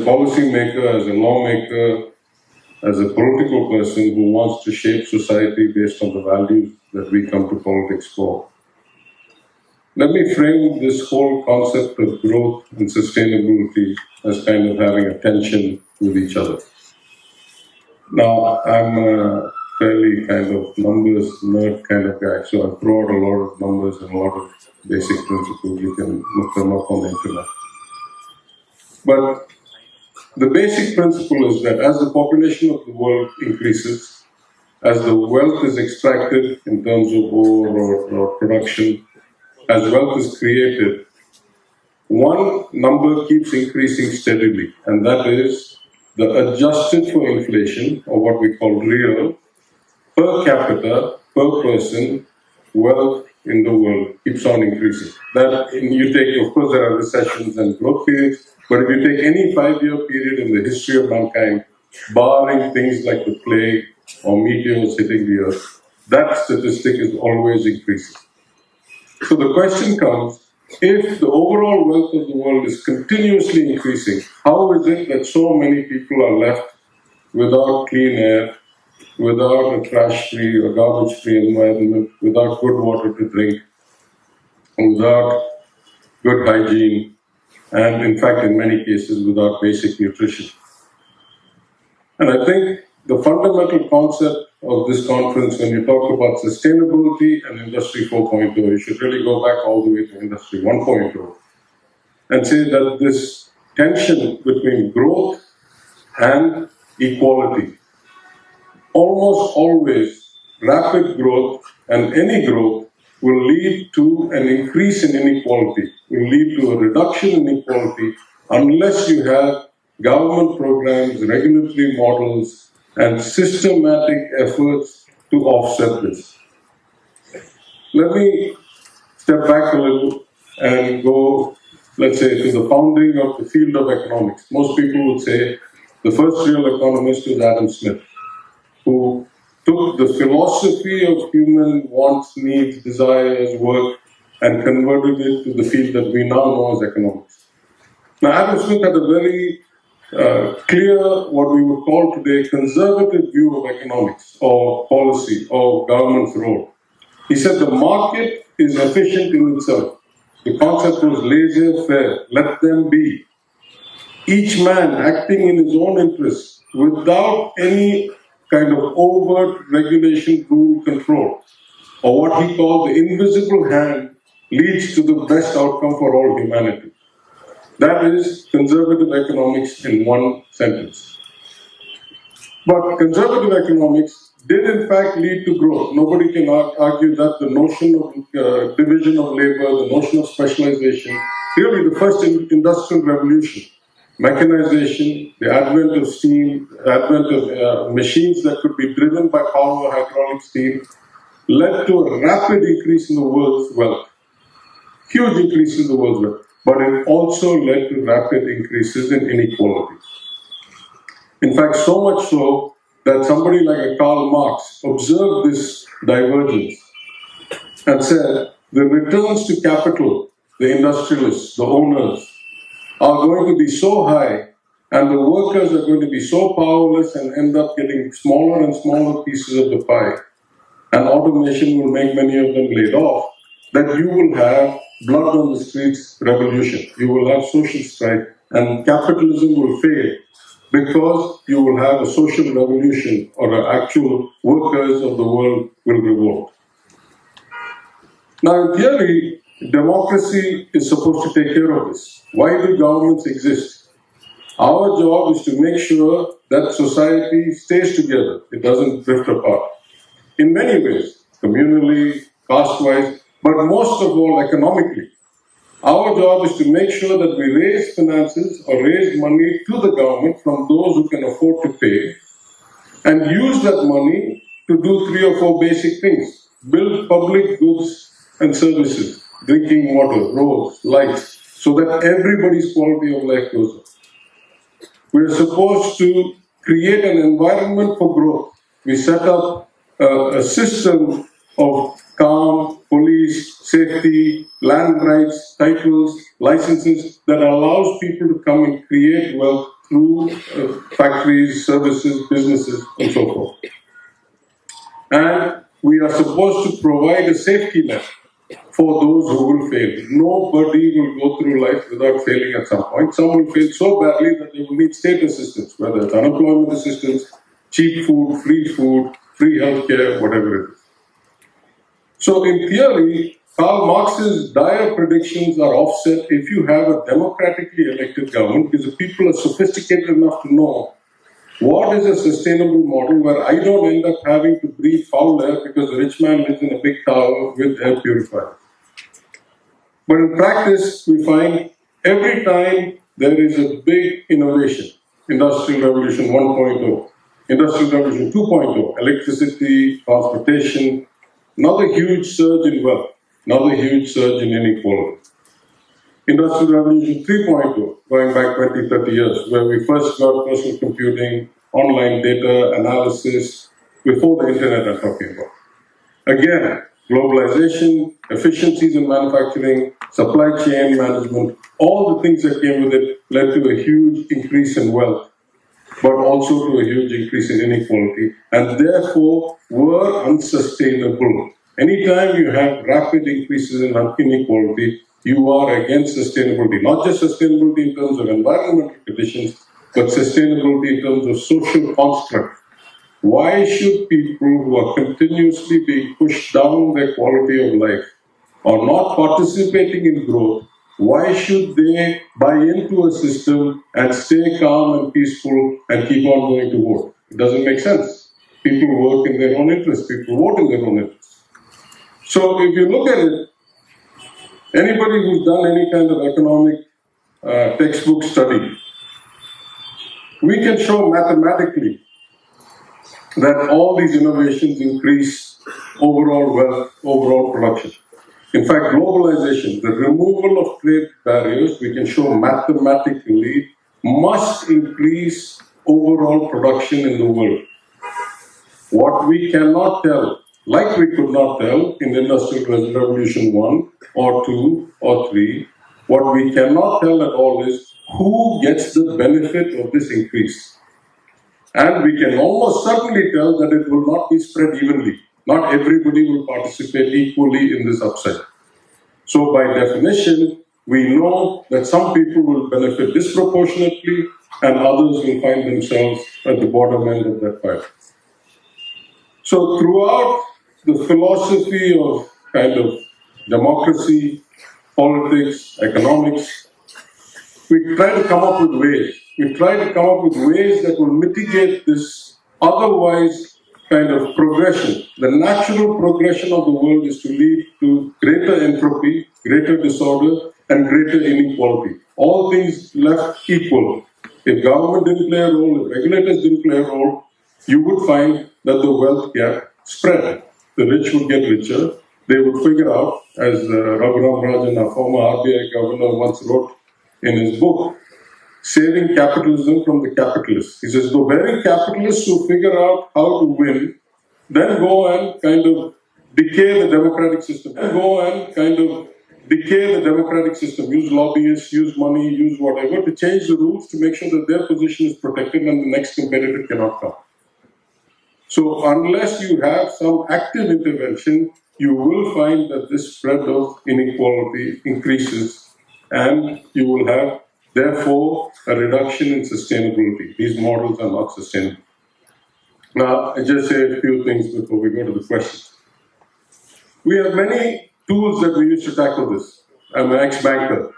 policy maker, as a lawmaker, as a political person who wants to shape society based on the values that we come to politics for. Let me frame this whole concept of growth and sustainability as kind of having a tension with each other. Now, I'm a fairly kind of numbers nerd kind of guy, so I throw out a lot of numbers and a lot of basic principles. You can look them up on the internet. But the basic principle is that as the population of the world increases, as the wealth is extracted in terms of ore or production, as wealth is created, one number keeps increasing steadily, and that is the adjusted for inflation, or what we call real, per capita, per person, wealth in the world keeps on increasing. That you take, of course, there are recessions and growth periods, but if you take any 5-year period in the history of mankind, barring things like the plague or meteors hitting the earth, that statistic is always increasing. So the question comes, if the overall wealth of the world is continuously increasing, how is it that so many people are left without clean air, without a trash-free or garbage-free environment, without good water to drink, without good hygiene, and in fact, in many cases, without basic nutrition? And I think the fundamental concept of this conference, when you talk about sustainability and Industry 4.0, you should really go back all the way to Industry 1.0 and say that this tension between growth and equality, almost always rapid growth and any growth will lead to an increase in inequality, will lead to a reduction in inequality unless you have government programs, regulatory models, and systematic efforts to offset this. Let me step back a little and go, let's say, to the founding of the field of economics. Most people would say the first real economist was Adam Smith, who took the philosophy of human wants, needs, desires, work, and converted it to the field that we now know as economics. Now, Adam Smith had a very clear, what we would call today, conservative view of economics or policy or government's role. He said the market is efficient in itself. The concept was laissez-faire, let them be. Each man acting in his own interest without any kind of overt regulation, rule, control, or what he called the invisible hand, leads to the best outcome for all humanity. That is conservative economics in one sentence. But conservative economics did in fact lead to growth. Nobody can argue that. The notion of division of labor, the notion of specialization, really the first industrial revolution, mechanization, the advent of steam, the advent of machines that could be driven by power, hydraulic steam, led to a rapid increase in the world's wealth. Huge increase in the world's wealth. But it also led to rapid increases in inequality. In fact, so much so that somebody like a Karl Marx observed this divergence and said the returns to capital, the industrialists, the owners, are going to be so high and the workers are going to be so powerless and end up getting smaller and smaller pieces of the pie, and automation will make many of them laid off, that you will have blood on the streets revolution. You will have social strife and capitalism will fail because you will have a social revolution or the actual workers of the world will revolt. Now, in theory, democracy is supposed to take care of this. Why do governments exist? Our job is to make sure that society stays together. It doesn't drift apart. In many ways, communally, caste-wise, but most of all economically. Our job is to make sure that we raise finances or raise money to the government from those who can afford to pay and use that money to do 3 or 4 basic things. Build public goods and services, drinking water, roads, lights, so that everybody's quality of life goes up. We are supposed to create an environment for growth. We set up a system of calm, police, safety, land rights, titles, licenses that allows people to come and create wealth through factories, services, businesses, and so forth. And we are supposed to provide a safety net for those who will fail. Nobody will go through life without failing at some point. Some will fail so badly that they will need state assistance, whether it's unemployment assistance, cheap food, free healthcare, whatever it is. So in theory, Karl Marx's dire predictions are offset if you have a democratically elected government, because the people are sophisticated enough to know what is a sustainable model where I don't end up having to breathe foul air because the rich man lives in a big tower with air purifiers. But in practice, we find every time there is a big innovation, Industrial Revolution 1.0, Industrial Revolution 2.0, electricity, transportation, another huge surge in wealth, another huge surge in inequality. Industrial Revolution 3.0, going back 20, 30 years, where we first got personal computing, online data analysis, before the internet I'm talking about. Again, globalization, efficiencies in manufacturing, supply chain management, all the things that came with it led to a huge increase in wealth, but also to a huge increase in inequality, and therefore were unsustainable. Anytime you have rapid increases in inequality, you are against sustainability, not just sustainability in terms of environmental conditions, but sustainability in terms of social construct. Why should people who are continuously being pushed down their quality of life or not participating in growth, why should they buy into a system and stay calm and peaceful and keep on going to vote? It doesn't make sense. People work in their own interest, people vote in their own interest. So if you look at it, anybody who's done any kind of economic textbook study, we can show mathematically that all these innovations increase overall wealth, overall production. In fact, globalization, the removal of trade barriers, we can show mathematically, must increase overall production in the world. What we cannot tell, like we could not tell in Industrial Revolution 1 or 2 or 3, what we cannot tell at all is who gets the benefit of this increase. And we can almost certainly tell that it will not be spread evenly. Not everybody will participate equally in this upside. So by definition, we know that some people will benefit disproportionately and others will find themselves at the bottom end of that pile. So throughout the philosophy of kind of democracy, politics, economics, we try to come up with ways. We try to come up with ways that will mitigate this otherwise kind of progression. The natural progression of the world is to lead to greater entropy, greater disorder, and greater inequality. All things left equal. If government didn't play a role, if regulators didn't play a role, you would find that the wealth gap spread. The rich would get richer. They would figure out, as Rajan, our former RBI governor, once wrote in his book, Saving Capitalism from the Capitalists. He says, the very capitalists who figure out how to win, then go and kind of decay the democratic system. Use lobbyists, use money, use whatever to change the rules to make sure that their position is protected and the next competitor cannot come. So unless you have some active intervention, you will find that this spread of inequality increases and you will have, therefore, a reduction in sustainability. These models are not sustainable. Now, I just say a few things before we go to the questions. We have many tools that we use to tackle this. I'm an ex-banker,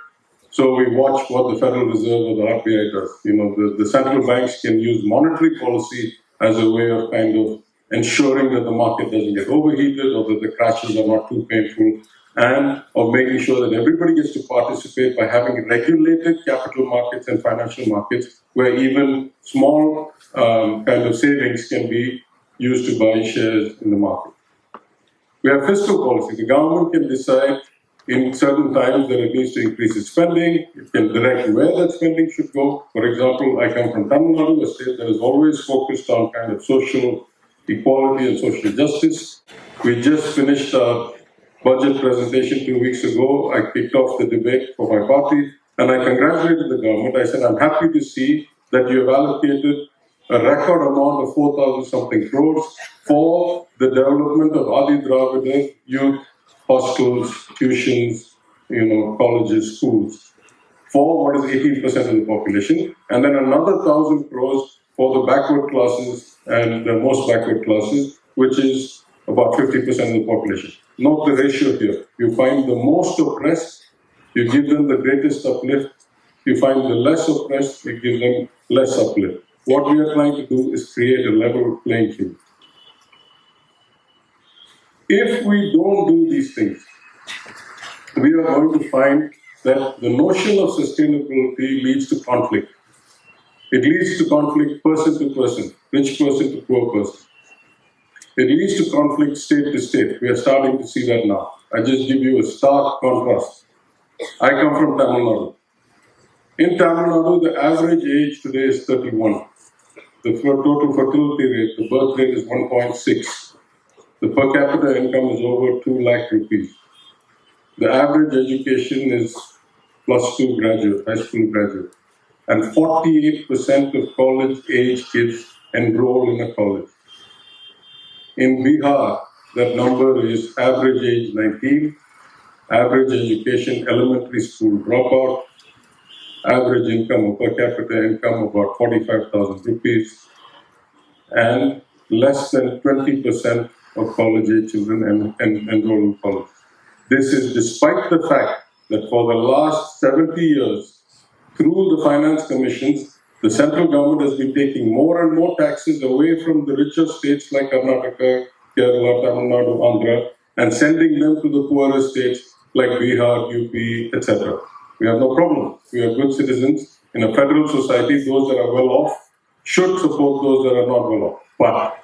so we watch what the Federal Reserve or the RBI does. The central banks can use monetary policy as a way of kind of ensuring that the market doesn't get overheated or that the crashes are not too painful, and of making sure that everybody gets to participate by having regulated capital markets and financial markets where even small kind of savings can be used to buy shares in the market. We have fiscal policy. The government can decide in certain times that it needs to increase its spending. It can direct where that spending should go. For example, I come from Tamil Nadu, a state that is always focused on kind of social equality and social justice. We just finished our budget presentation 2 weeks ago. I kicked off the debate for my party and I congratulated the government. I said, I'm happy to see that you have allocated a record amount of 4,000 something crores for the development of Adi Dravida youth hostels, tuitions, colleges, schools, for what is 18% of the population, and then another 1,000 crores for the backward classes and the most backward classes, which is about 50% of the population. Note the ratio here. You find the most oppressed, you give them the greatest uplift. You find the less oppressed, you give them less uplift. What we are trying to do is create a level playing field. If we don't do these things, we are going to find that the notion of sustainability leads to conflict. It leads to conflict person to person, rich person to poor person. It leads to conflict state to state. We are starting to see that now. I just give you a stark contrast. I come from Tamil Nadu. In Tamil Nadu, the average age today is 31. The total fertility rate, the birth rate is 1.6. The per capita income is over 2 lakh rupees. The average education is +2 graduate, high school graduate. And 48% of college-age kids enroll in a college. In Bihar, that number is average age 19, average education elementary school dropout, average income per capita income about 45,000 rupees, and less than 20% of college-age children enroll in college. This is despite the fact that for the last 70 years, through the finance commissions, the central government has been taking more and more taxes away from the richer states like Karnataka, Kerala, Tamil Nadu, Andhra, and sending them to the poorer states like Bihar, UP, etc. We have no problem. We are good citizens. In a federal society, those that are well off should support those that are not well off. But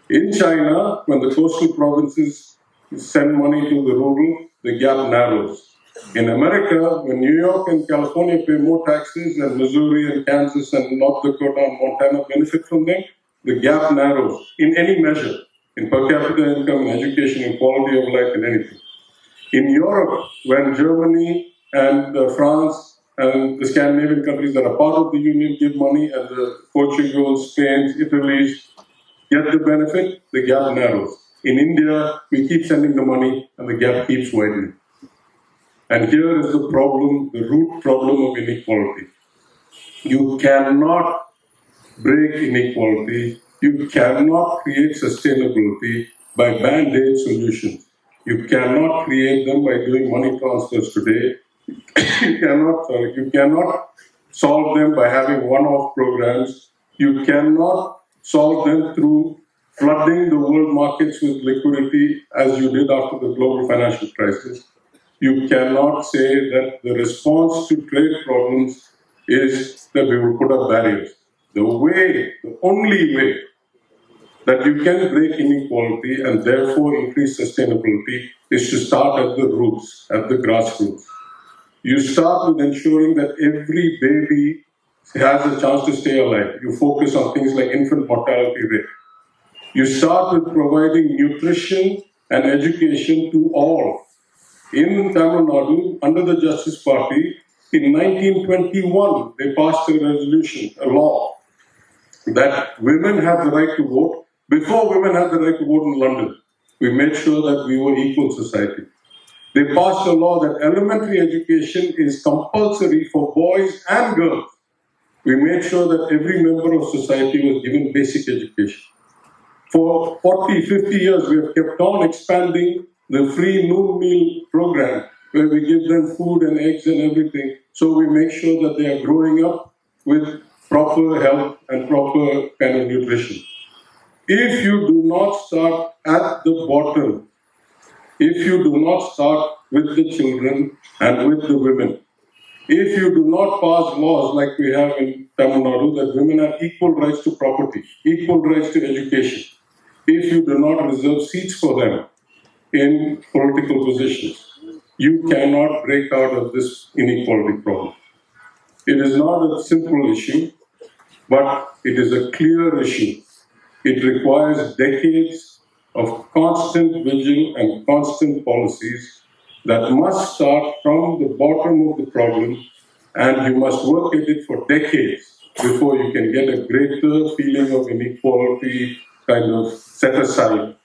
in China, when the coastal provinces send money to the rural, the gap narrows. In America, when New York and California pay more taxes and Missouri and Kansas and North Dakota and Montana benefit from them, the gap narrows in any measure, in per capita income, in education, in quality of life, in anything. In Europe, when Germany and France and the Scandinavian countries that are part of the Union give money, and the Portugal, Spain, Italy get the benefit, the gap narrows. In India, we keep sending the money and the gap keeps widening. And here is the problem, the root problem of inequality. You cannot break inequality. You cannot create sustainability by band-aid solutions. You cannot create them by doing money transfers today. You cannot solve them by having one-off programs. You cannot solve them through flooding the world markets with liquidity as you did after the global financial crisis. You cannot say that the response to trade problems is that we will put up barriers. The only way that you can break inequality and therefore increase sustainability is to start at the roots, at the grassroots. You start with ensuring that every baby has a chance to stay alive. You focus on things like infant mortality rate. You start with providing nutrition and education to all. In Tamil Nadu, under the Justice Party, in 1921, they passed a resolution, a law, that women have the right to vote before women had the right to vote in London. We made sure that we were equal society. They passed a law that elementary education is compulsory for boys and girls. We made sure that every member of society was given basic education. For 40, 50 years, we have kept on expanding the free noon meal program, where we give them food and eggs and everything. So we make sure that they are growing up with proper health and proper kind of nutrition. If you do not start at the bottom, if you do not start with the children and with the women, if you do not pass laws like we have in Tamil Nadu, that women have equal rights to property, equal rights to education, if you do not reserve seats for them in political positions, you cannot break out of this inequality problem. It is not a simple issue, but it is a clear issue. It requires decades of constant vigil and constant policies that must start from the bottom of the problem, and you must work at it for decades before you can get a greater feeling of inequality kind of set aside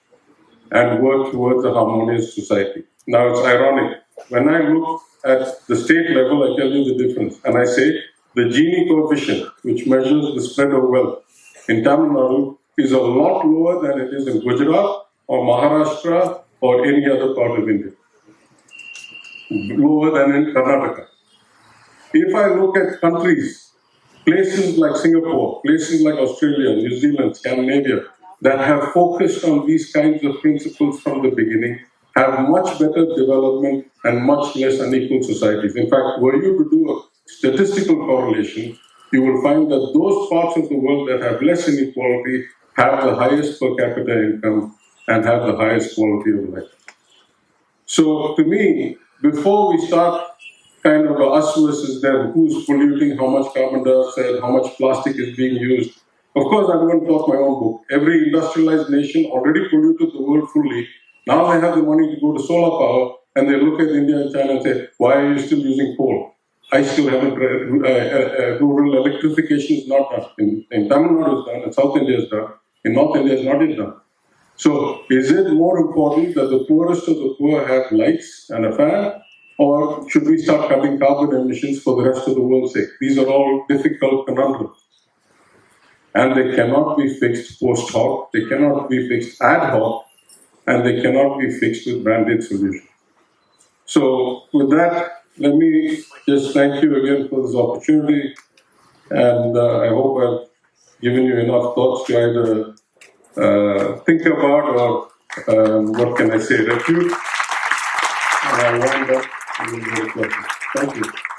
and work towards a harmonious society. Now it's ironic. When I look at the state level, I tell you the difference. And I say the Gini coefficient, which measures the spread of wealth in Tamil Nadu, is a lot lower than it is in Gujarat or Maharashtra or any other part of India. Lower than in Karnataka. If I look at countries, places like Singapore, places like Australia, New Zealand, Scandinavia, that have focused on these kinds of principles from the beginning, have much better development and much less unequal societies. In fact, were you to do a statistical correlation, you will find that those parts of the world that have less inequality have the highest per capita income and have the highest quality of life. So to me, before we start kind of us versus them, who's polluting, how much carbon dioxide, how much plastic is being used. Of course, I'm going to talk my own book. Every industrialized nation already polluted the world fully. Now they have the money to go to solar power, and they look at India and China and say, why are you still using coal? I still haven't read, rural electrification is not done. In Tamil Nadu is done, in South India is done, in North India is not yet done. So is it more important that the poorest of the poor have lights and a fan, or should we start cutting carbon emissions for the rest of the world's sake? These are all difficult conundrums. And they cannot be fixed post hoc, they cannot be fixed ad hoc, and they cannot be fixed with band-aid solutions. So with that, let me just thank you again for this opportunity, and I hope I've given you enough thoughts to either think about or, what can I say, refute. And I wind up with a very pleasant. Thank you.